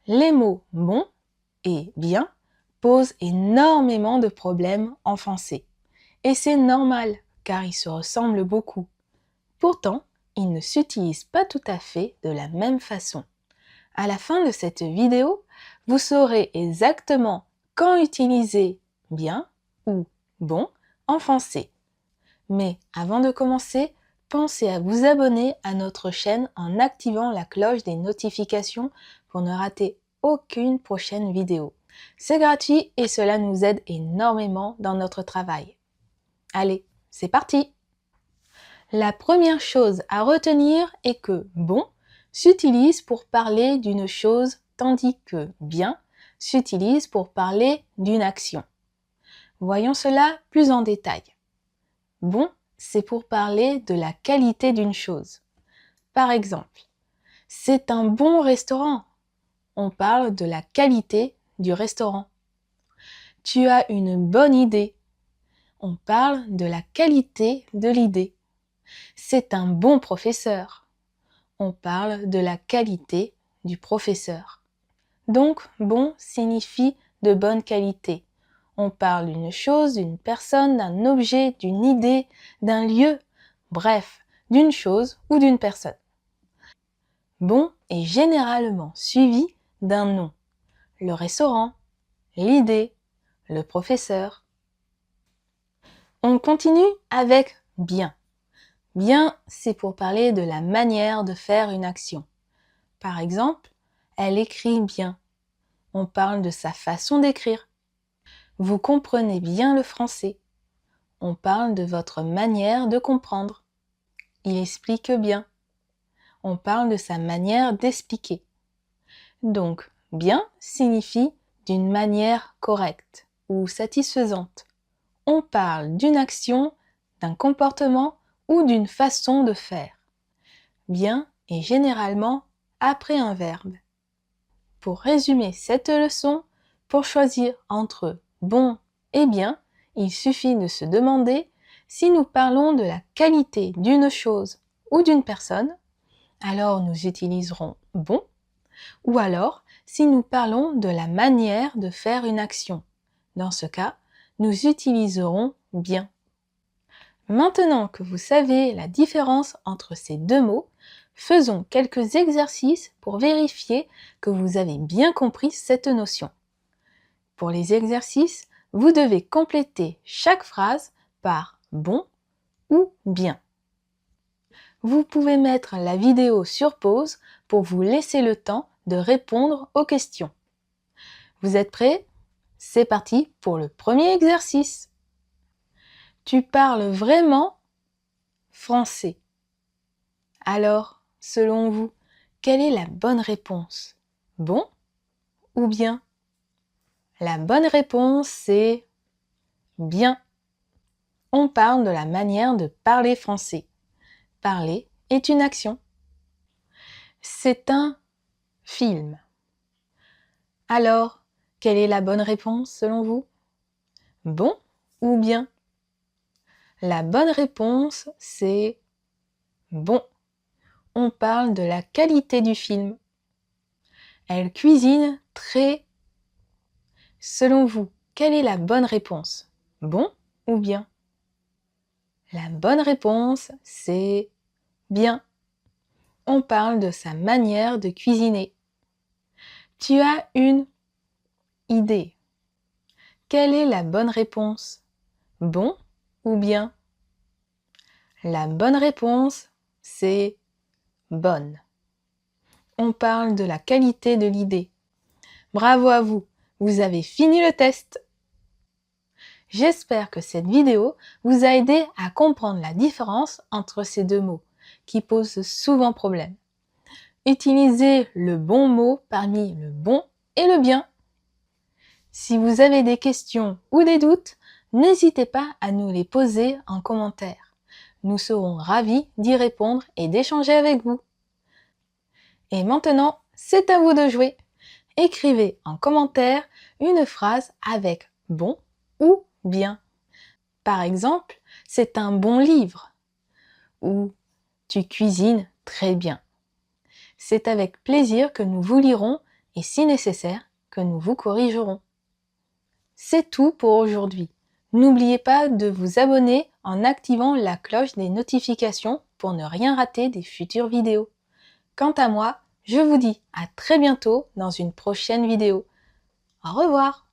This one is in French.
Les mots bon et bien posent énormément de problèmes en français. Et c'est normal, car ils se ressemblent beaucoup. Pourtant, ils ne s'utilisent pas tout à fait de la même façon. À la fin de cette vidéo, vous saurez exactement quand utiliser bien ou bon en français. Mais avant de commencer, pensez à vous abonner à notre chaîne en activant la cloche des notifications pour ne rater aucune prochaine vidéo. C'est gratuit et cela nous aide énormément dans notre travail. Allez, c'est parti! La première chose à retenir est que bon s'utilise pour parler d'une chose tandis que bien s'utilise pour parler d'une action. Voyons cela plus en détail. Bon, c'est pour parler de la qualité d'une chose. Par exemple, c'est un bon restaurant. On parle de la qualité du restaurant. Tu as une bonne idée. On parle de la qualité de l'idée. C'est un bon professeur. On parle de la qualité du professeur. Donc, bon signifie de bonne qualité. On parle d'une chose, d'une personne, d'un objet, d'une idée, d'un lieu, bref, d'une chose ou d'une personne. Bon est généralement suivi d'un nom. Le restaurant, l'idée, le professeur. On continue avec bien. Bien, c'est pour parler de la manière de faire une action. Par exemple, elle écrit bien. On parle de sa façon d'écrire. Vous comprenez bien le français. On parle de votre manière de comprendre. Il explique bien. On parle de sa manière d'expliquer. Donc, bien signifie d'une manière correcte ou satisfaisante. On parle d'une action, d'un comportement ou d'une façon de faire. Bien est généralement après un verbe. Pour résumer cette leçon, pour choisir entre bon et bien, il suffit de se demander si nous parlons de la qualité d'une chose ou d'une personne, alors nous utiliserons bon, ou alors si nous parlons de la manière de faire une action. Dans ce cas, nous utiliserons bien. Maintenant que vous savez la différence entre ces deux mots, faisons quelques exercices pour vérifier que vous avez bien compris cette notion. Pour les exercices, vous devez compléter chaque phrase par bon ou bien. Vous pouvez mettre la vidéo sur pause pour vous laisser le temps de répondre aux questions. Vous êtes prêts? C'est parti pour le premier exercice. Tu parles vraiment français. Alors, selon vous, quelle est la bonne réponse? Bon ou bien? La bonne réponse, c'est bien. On parle de la manière de parler français. Parler est une action. C'est un film. Alors, quelle est la bonne réponse selon vous? Bon ou bien? La bonne réponse, c'est bon. On parle de la qualité du film. Elle cuisine très. Selon vous, quelle est la bonne réponse? Bon ou bien? La bonne réponse, c'est bien. On parle de sa manière de cuisiner. Tu as une idée. Quelle est la bonne réponse? Bon ou bien? La bonne réponse, c'est bonne. On parle de la qualité de l'idée. Bravo à vous, vous avez fini le test. J'espère que cette vidéo vous a aidé à comprendre la différence entre ces deux mots qui posent souvent problème. Utilisez le bon mot parmi le bon et le bien. Si vous avez des questions ou des doutes, n'hésitez pas à nous les poser en commentaire. Nous serons ravis d'y répondre et d'échanger avec vous. Et maintenant, c'est à vous de jouer. Écrivez en commentaire une phrase avec bon ou bien. Par exemple, c'est un bon livre ou tu cuisines très bien. C'est avec plaisir que nous vous lirons et si nécessaire, que nous vous corrigerons. C'est tout pour aujourd'hui. N'oubliez pas de vous abonner en activant la cloche des notifications pour ne rien rater des futures vidéos. Quant à moi, je vous dis à très bientôt dans une prochaine vidéo. Au revoir!